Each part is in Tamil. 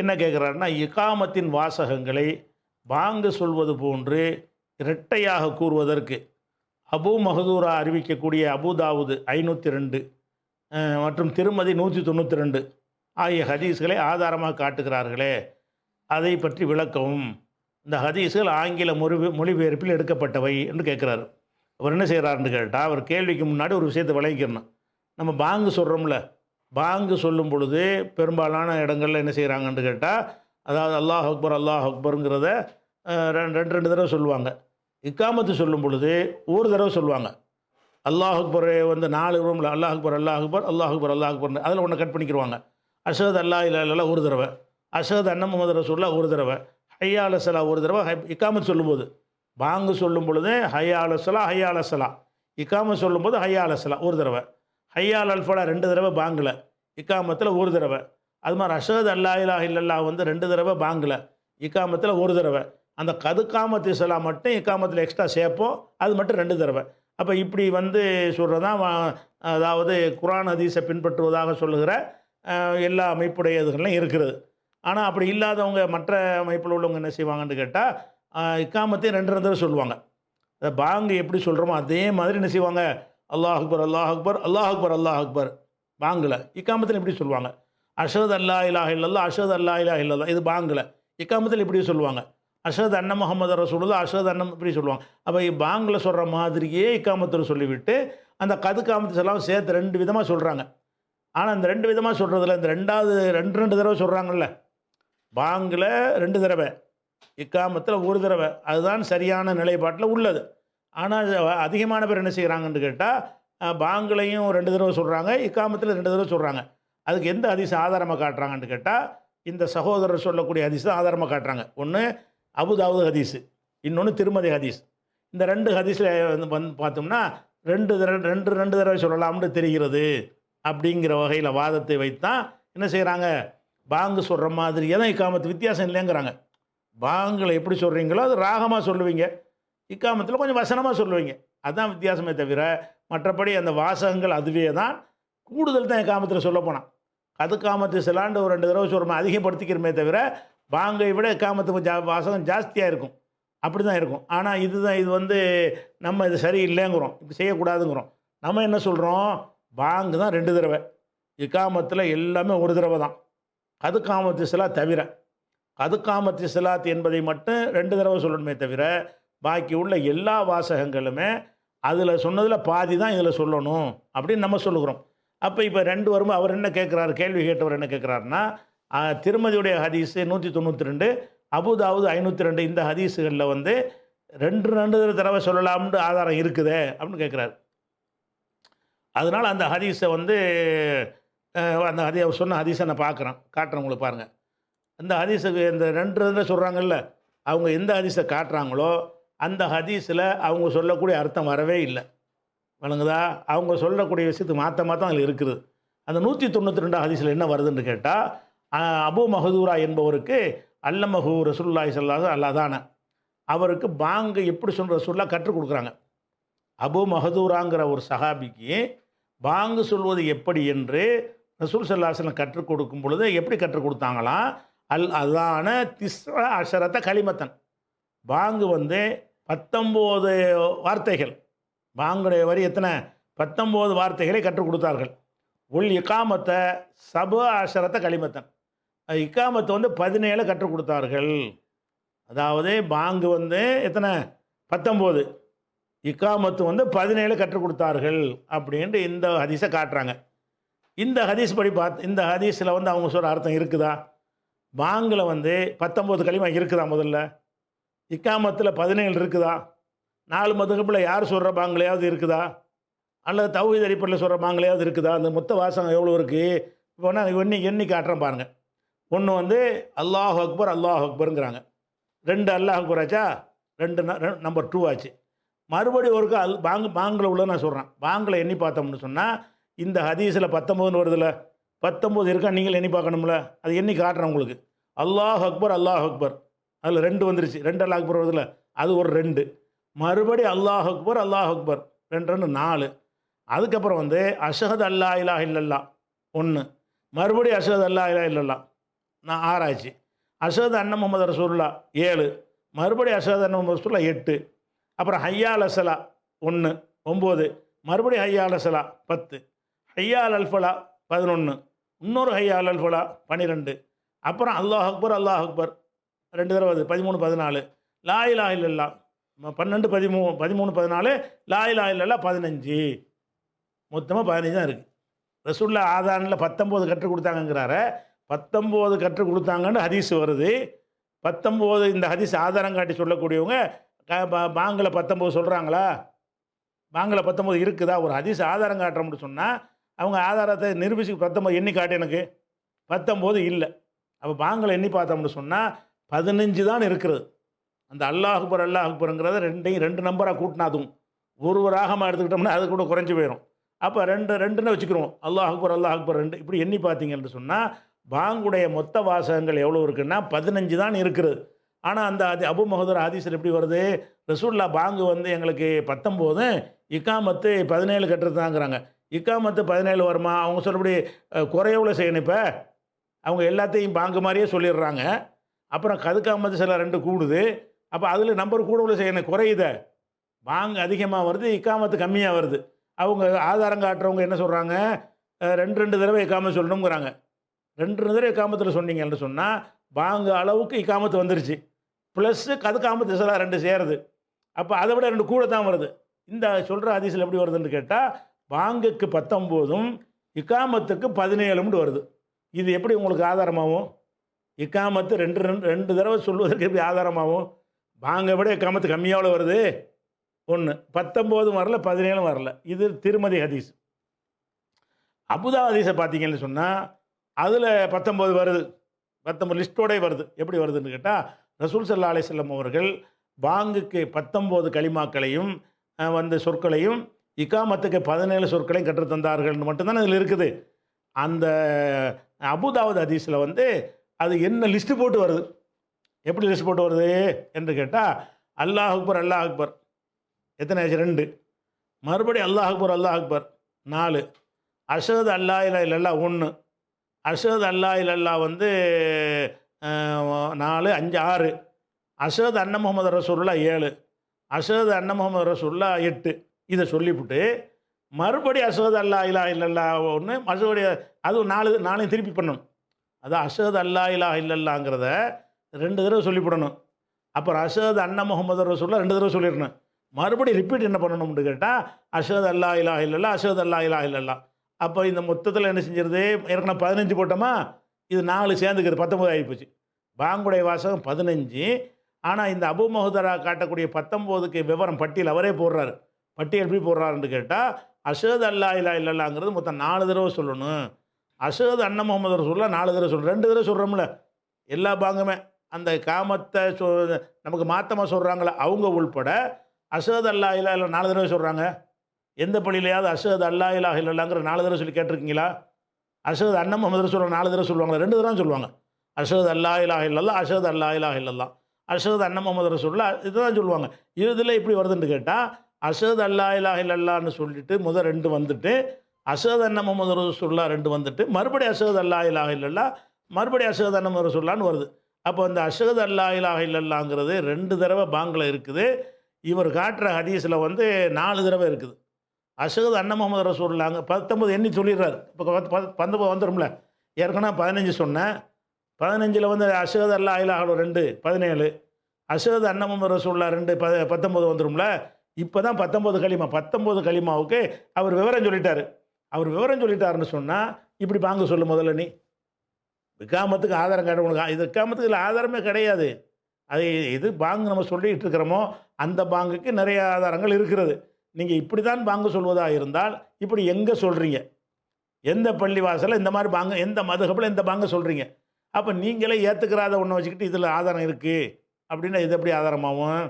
என்ன கேட்குறாருன்னா, இகாமத்தின் வாசகங்களை பாங்கு சொல்வது போன்று இரட்டையாக கூறுவதற்கு அபூ மஹ்தூரா அறிவிக்கக்கூடிய அபூதாவுது 502 மற்றும் திருமதி 192 ஆகிய ஹதீஸ்களை ஆதாரமாக காட்டுகிறார்களே, அதை பற்றி விளக்கவும். இந்த ஹதீஸ்கள் ஆங்கில மொழிபெயர்ப்பில் எடுக்கப்பட்டவை என்று கேட்குறாரு. அவர் என்ன செய்கிறாருன்னு கேட்டால், அவர் கேள்விக்கு முன்னாடி ஒரு விஷயத்தை விளங்கிக்கணும். நம்ம பாங்கு சொல்கிறோம்ல, பாங்கு சொல்லும் பொழுது பெரும்பாலான இடங்களில் என்ன செய்கிறாங்கன்னு கேட்டால், அதாவது அல்லாஹ் அக்பர் அல்லாஹ் அக்பருங்கிறத ரெண்டு ரெண்டு தடவை சொல்லுவாங்க. இக்காமத்து சொல்லும் பொழுது ஒரு தடவை சொல்லுவாங்க. அல்லாஹ் அக்பர் வந்து 4 ரூமில் அல்லாஹ் அக்பர் அல்லாஹ் அக்பர் அல்லாஹ் அக்பர் அல்லாஹ் அக்பர்னு அதில் ஒன்று கட் பண்ணிக்கிடுவாங்க. அஷஹது அல்லா இலாஹ இல்லல்லாஹ் ஒரு தடவை, அஷஹது அன்ன முஹம்மது ரசூலுல்லாஹ் ஒரு தடவை, ஹய்யா அலஸ் ஸலா ஒரு தடவை. இக்காமத் சொல்லும்போது பாங்கு சொல்லும் பொழுது ஹய்யா அலஸ் ஸலா ஹய்யா அலஸ் ஸலா, இக்காமத் சொல்லும்போது ஹய்யா அலஸ் ஸலா ஒரு தடவை, ஹய்யா அல் ஃபலா 2 தடவை பாங்கில், இக்காமத்தில் ஒரு தடவை. அது மாதிரி அஷஹது அல்லா இலாஹ இல்லல்லாஹ் வந்து 2 தடவை பாங்கில், இக்காமத்தில் ஒரு தடவை. அந்த கதுக்காமத்து ஸலா மட்டும் இக்காமத்தில் எக்ஸ்ட்ரா சேர்ப்போம், அது மட்டும் 2 தடவை. அப்போ இப்படி வந்து சொல்கிறதான் அதாவது குர்ஆன் ஹதீஸை பின்பற்றுவதாக சொல்லுகிற எல்லா அமைப்புடைய இதுகள்லாம் இருக்கிறது. ஆனால் அப்படி இல்லாதவங்க மற்ற அமைப்பில் உள்ளவங்க என்ன செய்வாங்கன்னு கேட்டால், இக்காமத்தையும் 2 தடவை சொல்லுவாங்க. பாங்கு எப்படி சொல்கிறோமோ அதே மாதிரி என்ன செய்வாங்க, அல்லாஹ் அக்பர் அல்லாஹ் அக்பர் அல்லாஹ் அக்பர் அல்லாஹ் அக்பர் பாங்கில். இக்காமத்தில் இப்படி சொல்லுவாங்க, அஷஹது அல்லா இலாஹ இல்லல்லாஹ் அஷஹது அல்லா இலாஹ இல்லல்லாஹ் இது பாங்கில். இக்காமத்தில் இப்படி சொல்லுவாங்க, அஷஹது அன்ன முஹம்மது ரசூலுல்லாஹ் அஷஹது அன்ன இப்படி சொல்லுவாங்க. அப்போ பாங்கில் சொல்கிற மாதிரியே இக்காமத்தில் சொல்லிவிட்டு அந்த கதுக்காமத்து எல்லாம் சேர்த்து 2 விதமாக சொல்கிறாங்க. ஆனால் இந்த 2 விதமாக சொல்கிறதுல இந்த ரெண்டாவது 2 தடவை சொல்கிறாங்கல்ல, பாங்கில் 2 தடவை, இக்காமத்தில் ஒரு தடவை, அதுதான் சரியான நிலைப்பாட்டில் உள்ளது. ஆனால் அதிகமான பேர் என்ன செய்கிறாங்கன்னு கேட்டால், பாங்குலையும் 2 தடவை சொல்கிறாங்க, இக்காமத்தில் 2 தடவை சொல்கிறாங்க. அதுக்கு எந்த ஹதீஸ் ஆதாரமாக காட்டுறாங்கன்னு கேட்டால், இந்த சகோதரர் சொல்லக்கூடிய ஹதீஸ் தான் ஆதாரமாக காட்டுறாங்க. ஒன்று அபூதாவுது ஹதீஸு, இன்னொன்று திருமதி ஹதீஸ். இந்த 2 ஹதீஸில் வந்து பார்த்தோம்னா 2 தடவை சொல்லலாம்னு தெரிகிறது அப்படிங்கிற வகையில் வாதத்தை வைத்தான் என்ன செய்கிறாங்க, பாங்கு சொல்கிற மாதிரியே தான் இக்காமத்து, வித்தியாசம் இல்லைங்கிறாங்க. பாங்கில் எப்படி சொல்கிறீங்களோ அது ராகமாக சொல்லுவீங்க, இக்காமத்தில் கொஞ்சம் வசனமாக சொல்லுவீங்க, அதுதான் வித்தியாசமே தவிர மற்றபடி அந்த வாசகங்கள் அதுவே தான். கூடுதல் தான் இக்காமத்தில் சொல்ல போனான். கதுக்காமத்து சிலாண்டு ஒரு 2 தடவை சொல்கிறோம், அதிகப்படுத்திக்கிறமே தவிர பாங்கை விட இக்காமத்துக்கு வாசகம் ஜாஸ்தியாக இருக்கும், அப்படி தான் இருக்கும். ஆனால் இது வந்து நம்ம இது சரியில்லைங்கிறோம், இப்படி செய்யக்கூடாதுங்கிறோம். நம்ம என்ன சொல்கிறோம், பாங்கு தான் 2 தடவை, இக்காமத்தில் எல்லாமே ஒரு தடவை தான், கதுக்காமத்து சிலா தவிர. கதுக்காமத்து சிலாத் என்பதை மட்டும் 2 தடவை சொல்லணுமே தவிர பாக்கி உள்ள எல்லா வாசகங்களுமே அதில் சொன்னதில் பாதி தான் இதில் சொல்லணும் அப்படின்னு நம்ம சொல்லுகிறோம். அப்போ இப்போ 2 வரும்போது அவர் என்ன கேட்குறாரு, கேள்வி கேட்டவர் என்ன கேட்குறாருன்னா, திருமதியுடைய ஹதீஸு 192, அபூதாவுது 502 இந்த ஹதீஸுகளில் வந்து 2 தடவை சொல்லலாம்னு ஆதாரம் இருக்குதே அப்படின்னு கேட்குறாரு. அதனால் அந்த ஹதீஸை வந்து அந்த அவர் சொன்ன ஹதீஸை நான் காட்டுறேன் உங்களுக்கு பாருங்கள். அந்த ஹதீஸுக்கு இந்த 2 தடவை சொல்கிறாங்கல்ல, அவங்க எந்த ஹதீஸை காட்டுறாங்களோ அந்த ஹதீஸில் அவங்க சொல்லக்கூடிய அர்த்தம் வரவே இல்லை, வழங்குதா? அவங்க சொல்லக்கூடிய விஷயத்துக்கு மாற்ற அதில் இருக்குது. அந்த 192 ஹதீஸில் என்ன வருதுன்னு கேட்டால், அபூ மஹ்தூரா என்பவருக்கு அல்லமஹு ரசூலுல்லாஹி ஸல்லல்லாஹு அலைஹி வஸல்லம் அவருக்கு பாங்கு எப்படி சொல்கிற ரசூலுல்லாஹ் கற்றுக் கொடுக்குறாங்க. அபூ மஹ்தூராங்கிற ஒரு சஹாபிக்கு பாங்கு சொல்வது எப்படி என்று ரசூல் ஸல்லல்லாஹு அலைஹி வஸல்லம் கற்றுக் கொடுக்கும் பொழுது எப்படி கற்றுக் கொடுத்தாங்களாம், அதான திஸ்ர அஷரத்த கலிமத்தன், பாங்கு வந்து 19 வார்த்தைகள், பாங்குடைய வரி எத்தனை, 19 வார்த்தைகளை கற்றுக் கொடுத்தார்கள். உள் இக்காமத்தை சப அஷரத்த கலிமத்தன், இக்காமத்தை வந்து 17 கற்றுக் கொடுத்தார்கள். அதாவது பாங்கு வந்து எத்தனை 19, இக்காமத்து வந்து 17 கற்றுக் கொடுத்தார்கள் அப்படின்ட்டு இந்த ஹதீஸை காட்டுறாங்க. இந்த ஹதீஸ் படி இந்த ஹதீஸில் வந்து அவங்க சொல்கிற அர்த்தம் இருக்குதா, பாங்கில் வந்து 19 கலிமா இருக்குதா, முதல்ல இக்காமத்தில் 17 இருக்குதா, 4 மதுஹபில் யார் சொல்கிற பாங்கிலையாவது இருக்குதா, அல்லது தௌஹீத் அடிப்படையில் சொல்கிற பாங்கிலையாவது இருக்குதா, அந்த மொத்த வாசகம் எவ்வளோ இருக்குது. இப்போ நான் எண்ணி காட்டுறேன் பாருங்கள். ஒன்று வந்து அல்லாஹ் அக்பருங்கிறாங்க, 2 அல்லாஹ் அக்பர் ஆச்சா, 2 நம்பர் 2 ஆச்சு. மறுபடியும் ஒருக்கா பாங்கில் உள்ள நான் சொல்கிறேன், பாங்கில் எண்ணி பார்த்தோம்னு சொன்னால் இந்த ஹதீஸில் 19 வருதுல்ல, 19 இருக்கா, நீங்கள் எண்ணி பார்க்கணும்ல, அது எண்ணி காட்டுறேன் உங்களுக்கு. அல்லாஹ் அக்பர் அதில் 2 வந்துருச்சு, 2 அல்லாஹ் அக்பர் வருதுல்ல, அது ஒரு 2. மறுபடி அல்லாஹ் அக்பர் 2 4. அதுக்கப்புறம் வந்து அஷஹது அல்லா இலாஹ இல்லல்லாஹ் 1, மறுபடியும் அஷஹது அல்லா இலாஹ இல்லல்லாஹ் நான் 6 ஆச்சு. அஷஹது அன்ன முஹம்மது ரசூலுல்லாஹ் 7, மறுபடியும் அஷஹது அன்ன முஹம்மது ரசூலுல்லாஹ் 8, அப்புறம் ஹய்யா அலல் ஸலா 1 9, மறுபடியும் ஹய்யா அலல் ஸலா 10, ஹய்யா அலல் ஃபலாஹ் 11, இன்னொரு ஹய்யா அலல் ஃபலாஹ் 12, அப்புறம் அல்லாஹ் அக்பர் அல்லாஹ் அக்பர் 2 தடவை வருது 13 14, லா இலாஹ இல்லல்லாஹ் 12 13 13 14, லா இலாஹ இல்லல்லாஹ் 15, மொத்தமாக 15 தான் இருக்குது. ரசூலுல்லாஹ் ஆதானில் 19 கற்றுக் கொடுத்தாங்கங்கிறாரு. 19 கற்றுக் கொடுத்தாங்கன்னு ஹதீஸ் வருது. 19 இந்த ஹதீஸ் ஆதாரம் காட்டி சொல்லக்கூடியவங்க பாங்கில் 19 சொல்கிறாங்களா? பாங்கில் 19 இருக்குதா? ஒரு ஹதீஸ் ஆதாரம் காட்டுறோம்னு சொன்னால் அவங்க ஆதாரத்தை நிரூபிச்சு 19 எண்ணி காட்டு எனக்கு. 19 இல்லை. அப்போ பாங்கில் எண்ணி பார்த்தோம்னு சொன்னால் 15 தான் இருக்கிறது. அந்த அல்லாஹ் அக்பருங்கிறத ரெண்டையும் 2 நம்பராக கூட்டினாதும் ஒரு ராகமாக எடுத்துக்கிட்டோம்னா அது கூட குறைஞ்சி போயிடும். அப்போ 2ன்னு வச்சுக்கிறோம். அல்லாஹ் அக்பர் 2 இப்படி எண்ணி பார்த்தீங்கன்னு சொன்னால் பாங்குடைய மொத்த வாசகங்கள் எவ்வளோ இருக்குன்னா 15 தான் இருக்கிறது. ஆனால் அந்த அது அபு மஹதூரா ஹதீஸில் எப்படி வருது? ரசூலுல்லாஹ் பாங்கு வந்து எங்களுக்கு 19, இக்காமத்து 17 கட்டுறதுதாங்கிறாங்க. இக்காமத்து 17 வருமா? அவங்க சொல்லபடி குறையவுல செய்யணும். இப்போ அவங்க எல்லாத்தையும் பாங்கு மாதிரியே சொல்லிடுறாங்க. அப்புறம் கதுக்காமத்து சில 2 கூடுது. அப்போ அதில் நம்பர் கூடவுல செய்யணும், குறையுத. பாங்கு அதிகமாக வருது, இக்காமத்து கம்மியாக வருது. அவங்க ஆதாரம் காட்டுறவங்க என்ன சொல்கிறாங்க? 2 தடவை இக்காமத்து சொல்லணுங்கிறாங்க. 2 தடவை இக்காமத்தில் சொன்னீங்கன்னு சொன்னால் பாங்கு அளவுக்கு இக்காமத்து வந்துருச்சு. ப்ளஸ்ஸு கதுக்காமத்து சில 2 சேருது. அப்போ அதை விட 2 கூட தான் வருது. இந்த சொல்கிற ஹதீஸில் எப்படி வருதுன்னு கேட்டால் பாங்குக்கு 19ம் இக்காமத்துக்கு 17ம்னு வருது. இது எப்படி உங்களுக்கு ஆதாரமாகும்? இக்காமத்து 2 தடவை சொல்வதற்கு எப்படி ஆதாரமாகும்? பாங்கை விட இக்காமத்து கம்மியாவில் வருது. 1 19 வரல, 17 வரல. இது திருமதி ஹதீஸ். அபுதா ஹதீஸை பார்த்தீங்கன்னு சொன்னால் அதில் 19 வருது. 19 லிஸ்ட்டோடே வருது. எப்படி வருதுன்னு கேட்டால் ரசூல் ஸல்லல்லாஹு அலைஹி வஸல்லம் அவர்கள் பாங்குக்கு 19 கலிமாக்களையும் வந்து சொற்களையும், இக்காமத்துக்கு 17 சொற்களையும் கற்றுத் தந்தார்கள்னு மட்டும்தானே இதில் இருக்குது. அந்த அபுதாவுத் ஹதீஸில் வந்து அது என்ன லிஸ்ட்டு போட்டு வருது? எப்படி லிஸ்ட் போட்டு வருது என்று கேட்டால் அல்லாஹ் அக்பர் எத்தனை ஆச்சு? 2, மறுபடியும் அல்லாஹ் அக்பர் 4, அஷஹது அல்லா இலாஹ இல்லல்லாஹ் 1, அஷஹது அல்லா இல்லல்லாஹ் வந்து 4 5 6, அஷஹது அன்ன முஹம்மது ரசூலுல்லாஹ் 7, அஷஹது அன்ன முஹம்மது ரசூலுல்லாஹ் 8. இதை சொல்லிவிட்டு மறுபடியும் அஷஹது அல்லா இலாஹ இல்லல்லாஹ் 1, மறுபடியும் அதுவும் 4 திருப்பி பண்ணணும். அதான் அஷஹது அல்லா இலாஹ இல்லல்லாஹ்ங்கிறத 2 தடவை சொல்லிவிடணும். அப்புறம் அஷஹது அன்ன முஹம்மது ரசூலுல்லாஹ் 2 தடவை சொல்லிடணும். மறுபடியும் ரிப்பீட் என்ன பண்ணணும்னு கேட்டால் அஷஹது அல்லா இலாஹ இல்லல்லாஹ், அஷஹது அல்லா இலாஹ இல்லல்லாஹ். அப்போ இந்த மொத்தத்தில் என்ன செஞ்சிருது? ஏற்கனவே 15 போட்டோமா, இது 4 சேர்ந்துக்கிறது 19 ஆகிப்போச்சு. பாங்குடைய வாசகம் 15. ஆனால் இந்த அபு மஹதூரா காட்டக்கூடிய 19க்கு விவரம் பட்டியல் அவரே போடுறாரு. பட்டியல் எப்படி போடுறாருன்னு கேட்டால் அஷஹது அல்லா இலாஹ இல்லல்லாஹ்ங்கிறது மொத்தம் 4 தடவை சொல்லணும். அஷஹது அன்ன முஹம்மது ரசூலுல்லாஹ் 4 தடவை சொல்லணும். 2 தடவை சொல்கிறோம்ல எல்லா பாங்குமே. அந்த காமத்தை நமக்கு மாற்றமாக சொல்கிறாங்களே அவங்க உள்பட அஷஹது அல்லா இலாஹ இல்லல்லாஹ் 4 தடவை சொல்கிறாங்க. எந்த பள்ளியிலையாவது அஷஹது அல்லா இலாஹ இல்லல்லாஹ்ங்கிற 4 தடவை சொல்லி கேட்டிருக்கீங்களா? அஷஹது அன்ன முஹம்மது ரசூலுல்லாஹ் 4 தடவை சொல்லுவாங்களா? 2 தடவை சொல்லுவாங்க. அஷஹது அல்லா இலாஹ இல்லல்லாஹ், அஷஹது அல்லா இலாஹ இல்லல்லாஹ், அஷஹது அன்ன முஹம்மது ரசூலுல்லாஹ், இதுதான் சொல்லுவாங்க. இதில் எப்படி வருதுன்னு கேட்டால் அஷஹது அல்லா இலாஹ இல்லல்லாஹ்னு சொல்லிட்டு முதல் 2 வந்துட்டு, அஷஹது அன்ன முஹம்மது ரசூலுல்லாஹ் 2 வந்துட்டு, மறுபடியும் அஷஹது அல்லா இலாஹ இல்லல்லாஹ், மறுபடியும் அஷஹது அன்ன முஹம்மது ரசூலுல்லாஹ்னு வருது. அப்போ அந்த அஷஹது அல்லா இலாஹ இல்லல்லாஹ்ங்கிறது 2 தடவை பாங்கில் இருக்குது. இவர் காட்டுற ஹதீஸில் வந்து 4 தடவை இருக்குது. அஷஹது அன்ன முஹம்மது ரசூலுல்லாஹ்ங்க 19 எண்ணி சொல்லிடுறாரு. இப்போ 19 வந்துடும்ல. ஏற்கனவே 15 சொன்னேன். 15ல் வந்து அஷஹது அல்லா இலாஹ 2 17, அஷஹது அன்ன முஹம்மது ரசூலுல்லாஹ் 2 19 வந்துடும்ல. இப்போ தான் 19 கலிமாவுக்கு அவர் விவரம் சொல்லிட்டார். அவர் விவரம் சொல்லிட்டாருன்னு சொன்னால் இப்படி பாங்க சொல்லு முதல்ல நீ. இக்காமத்துக்கு ஆதாரம் காட்ட உனக்கு இது இக்காமத்துக்கு இல்லை, ஆதாரமே கிடையாது. அது எது பாங்கு நம்ம சொல்லிகிட்டு இருக்கிறோமோ அந்த பாங்குக்கு நிறைய ஆதாரங்கள் இருக்கிறது. நீங்கள் இப்படி தான் பாங்கு சொல்வதாக இருந்தால் இப்படி எங்கே சொல்கிறீங்க? எந்த பள்ளி வாசலில் இந்த மாதிரி பாங்கு, எந்த மதுஹபில் இந்த பாங்கு சொல்கிறீங்க? அப்போ நீங்களே ஏற்றுக்கிறாத ஒன்றை வச்சுக்கிட்டு இதில் ஆதாரம் இருக்குது அப்படின்னா இது எப்படி ஆதாரமாகும்?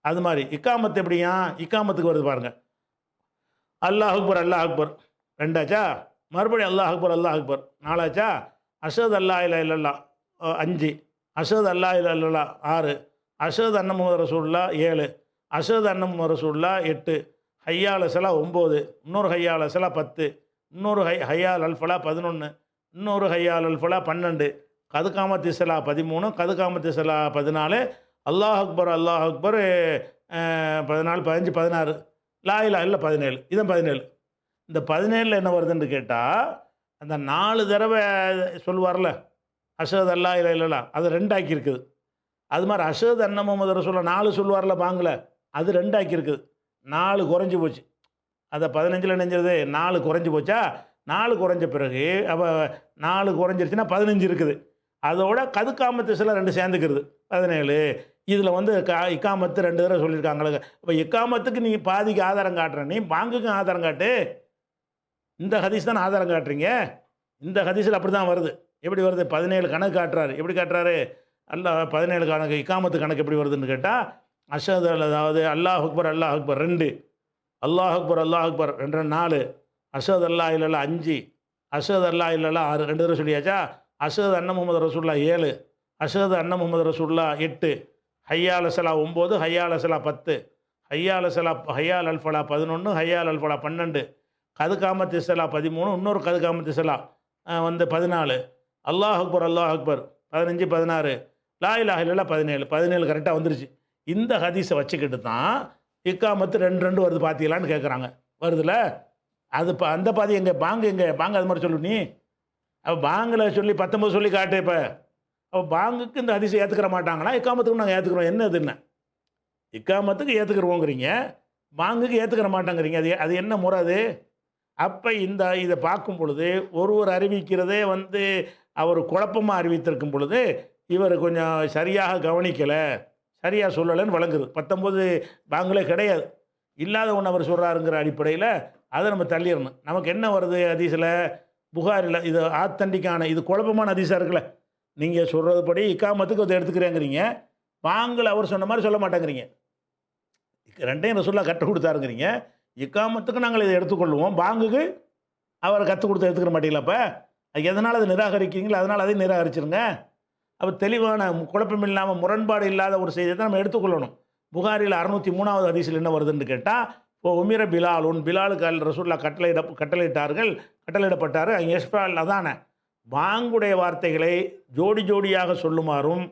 அது மாதிரி இக்காமத்து எப்படியா? இக்காமத்துக்கு வருது பாருங்கள். அல்லாஹ் அக்பர் 2 ஆச்சா, மறுபடியும் அல்லாஹ் அக்பர் 4 ஆச்சா, அஷஹது அல்லா இலாஹ இல்லல்லாஹ் 5, அஷஹது அல்லா இலாஹ இல்லல்லாஹ் 6, அஷஹது அன்ன முஹம்மது ரசூலுல்லாஹ் 7, அஷஹது அன்ன முஹம்மது ரசூலுல்லாஹ் 8, ஹய்யா அலல் ஸலாஹ் 9, இன்னொரு ஹய்யா அலல் ஸலாஹ் 10, இன்னொரு ஹய்யா அலல் ஃபலாஹ் 11, இன்னொரு ஹய்யா அலல் ஃபலாஹ் 12, கதுகாமத்து சலா 13, கதுகாமத்து சலா 14, அல்லாஹ் அக்பர் அல்லாஹ் அக்பர் 14, 15, 16, லா இலாஹ இல்ல 17. இதான் 17. இந்த 17ல் என்ன வருதுன்னு கேட்டால், அந்த 4 தடவை சொல்லுவார்ல, அஷ்ஹது அல்லா இலாஹ இல்லல்லாஹ், அது 2 ஆக்கியிருக்குது. அது மாதிரி அஷ்ஹது அன்ன முஹம்மது ரசூலுல்லாஹ் 4 சொல்லுவார்ல பாங்கில், அது 2 ஆக்கியிருக்குது. 4 குறைஞ்சி போச்சு. அதை 15ல் நினைஞ்சது 4 குறைஞ்சி போச்சா, 4 குறைஞ்ச பிறகு அப்போ 4 குறைஞ்சிருச்சுன்னா 15 இருக்குது. அதோட கதுக்காமத்து சில 2 சேர்ந்துக்கிறது 17. இதில் வந்து இக்காமத்து 2 தடவை சொல்லியிருக்காங்களே. இப்போ இக்காமத்துக்கு நீ பாதிக்கு ஆதாரம் காட்டுற, நீ பாங்குக்கும் ஆதாரம் காட்டு. இந்த ஹதீஸ் தான் ஆதாரம் காட்டுறீங்க. இந்த ஹதீஸில் அப்படி தான் வருது. எப்படி வருது? 17 கணக்கு காட்டுறாரு. எப்படி காட்டுறாரு? அல்லாஹ் 17 கணக்கு, இக்காமத்து கணக்கு எப்படி வருதுன்னு கேட்டால், அஷ்ஹது அதாவது அல்லாஹ் அக்பர் அல்லாஹ் அக்பர் 2, அல்லாஹ் அக்பர் அல்லாஹ் அக்பர் 2 4, அஷ்ஹது அல்லா இல்லல்லா 5, அஷ்ஹது அல்லா இல்லல்லா 6, 2 தடவை சொல்லியாச்சா. அஷ்ஹது அன்ன முஹம்மது ரசூலுல்லாஹ் 7, அஷ்ஹது அன்ன முஹம்மது ரசூலுல்லாஹ் 8, ஹய்யா அலல் ஸலா 9, ஹய்யா அலல் ஸலா 10, ஹய்யா அலல் ஸலா ஹய்யா அலல் ஃபலா 11, ஹய்யா அலல் ஃபலா 12, கதுகாமத்து ஸலா 13, இன்னொரு கதுகாமத்து ஸலா வந்து 14, அல்லாஹ் அக்பர் அல்லாஹ் அக்பர் 15, 16, லா இலாஹ இல்லல்லாஹ் 17. 17 கரெக்டாக வந்துருச்சு. இந்த ஹதீஸை வச்சுக்கிட்டு தான் இக்காமத்து 2 2 வருது பார்த்தீங்களான்னு கேட்குறாங்க. வருதுல்ல? அது அந்த பாதி எங்கே பாங்கு, எங்கே பாங்கு அது மாதிரி சொல்லு நீ. அப்போ பாங்கில் சொல்லி 19 சொல்லி காட்டு. இப்போ அப்போ பாங்குக்கு இந்த ஹதீஸை ஏற்றுக்கிற மாட்டாங்களா? இக்காமத்துக்கு நாங்கள் ஏற்றுக்கிறோம். என்ன இது? என்ன இக்காமத்துக்கு ஏற்றுக்கிறோங்கிறீங்க, பாங்குக்கு ஏற்றுக்கிற மாட்டாங்கிறீங்க. அது அது என்ன முறை அது? அப்போ இதை பார்க்கும் பொழுது ஒருவர் அறிவிக்கிறதே வந்து அவர் குழப்பமாக அறிவித்திருக்கும் பொழுது இவர் கொஞ்சம் சரியாக கவனிக்கலை, சரியாக சொல்லலைன்னு வழங்குது. 19 பாங்களே கிடையாது. இல்லாத ஒன்று அவர் சொல்கிறாருங்கிற அடிப்படையில் அதை நம்ம தள்ளிடணும். நமக்கு என்ன வருது ஹதீஸில்? புகாரில் இது ஆத்தண்டிக்கான, இது குழப்பமான ஹதீஸாக இருக்குல்ல. நீங்கள் சொல்கிறது படி இக்காமத்துக்கு அதை எடுத்துக்கிறேங்கிறீங்க, பாங்கில் அவர் சொன்ன மாதிரி சொல்ல மாட்டேங்கிறீங்க. 2யும் ரசூலுல்லாஹ் கற்றுக் கொடுத்தாருங்கிறீங்க. இக்காமத்துக்கு நாங்கள் இதை எடுத்துக்கொள்வோம், பாங்குக்கு அவர் கற்றுக் கொடுத்து எடுத்துக்கிற மாட்டீங்களா? அப்போ எதனால் அதை நிராகரிக்கிறீங்களோ அதனால் அதையும் நிராகரிச்சிருங்க. அப்போ தெளிவான குழப்பம் இல்லாமல் முரண்பாடு இல்லாத ஒரு செய்தியை தான் நம்ம எடுத்துக்கொள்ளணும். புகாரில் 603வது ஹதீஸில் என்ன வருதுன்னு கேட்டால், இப்போ உமிர பிலாலுன், பிலாலுக்கு ரசூலுல்லாஹ் கட்டளையிடப்பட்டார். யஷ்ஃபால் அதான பாங்குடைய வார்த்தைகளை ஜோடி ஜோடியாக சொல்லுமாறும்,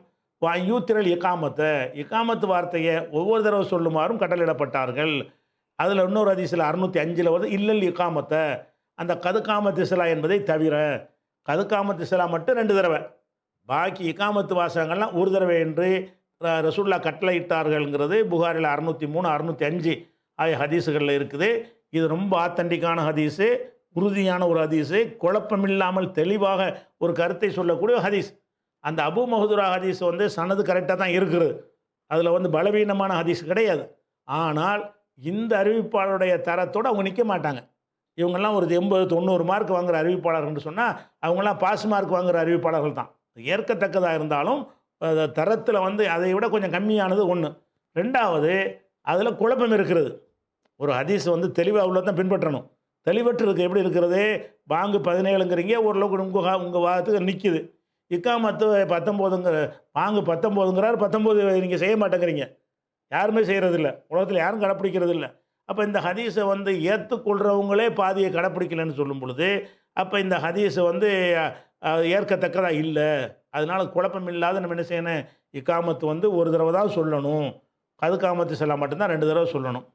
யூத்திரல் இக்காமத்து வார்த்தையை ஒவ்வொரு தடவை சொல்லுமாறும் கட்டளையிடப்பட்டார்கள். அதில் இன்னொரு ஹதீஸில் 605ல் வருது, இல்லல் இக்காமத்தை, அந்த கதுகாமத்து ஸலா என்பதை தவிர. கதுகாமத்து ஸலா மட்டும் 2 தடவை, பாக்கி இக்காமத்து வாசகங்கள்லாம் ஒரு தடவை என்று ரசூலுல்லாஹ் கட்டளையிட்டார்கள்ங்கிறது புகாரில் 603, 605 ஆகிய ஹதீஸுகளில் இருக்குது. இது ரொம்ப ஆத்தண்டிக்கான ஹதீஸு, உறுதியான ஒரு ஹதீஸு, குழப்பமில்லாமல் தெளிவாக ஒரு கருத்தை சொல்லக்கூடிய ஹதீஸ். அந்த அபூ மஹ்தூரா ஹதீஸ் வந்து சனது கரெக்டாக தான் இருக்குது. அதில் வந்து பலவீனமான ஹதீஸ் கிடையாது. ஆனால் இந்த அறிவிப்பாளருடைய தரத்தோடு அவங்க நிற்க மாட்டாங்க. இவங்கெல்லாம் ஒரு 80 90 மார்க் வாங்குகிற அறிவிப்பாளர்கள்னு சொன்னால் அவங்களாம் பாஸ் மார்க் வாங்குகிற அறிவிப்பாளர்கள் தான். ஏற்கத்தக்கதாக இருந்தாலும் தரத்தில் வந்து அதை விட கொஞ்சம் கம்மியானது ஒன்று. 2வது, அதில் குழப்பம் இருக்கிறது. ஒரு ஹதீஸ் வந்து தெளிவாக உள்ள தான் பின்பற்றணும். தெளிவற்று இருக்குது. எப்படி இருக்கிறது? பாங்கு 17ங்கிறீங்க, ஓரளவுக்கு உங்கள் வாதத்துக்கு நிற்கிது. இக்காமத்து 19ங்கிற, பாங்கு 19ங்கிறார், 19 நீங்கள் செய்ய மாட்டேங்கிறீங்க. யாருமே செய்கிறதில்ல, உலகத்தில் யாரும் கடைப்பிடிக்கிறது இல்லை. அப்போ இந்த ஹதீஸை வந்து ஏற்றுக்கொள்கிறவங்களே பாதியை கடைப்பிடிக்கலைன்னு சொல்லும் பொழுது, அப்போ இந்த ஹதீஸை வந்து ஏற்கத்தக்கதாக இல்லை. அதனால் குழப்பம் இல்லாத நம்ம என்ன செய்யணும்? இக்காமத்து வந்து ஒரு தடவை தான் சொல்லணும், கதுகாமத்து ஸலா மட்டும்தான் 2 தடவை சொல்லணும்.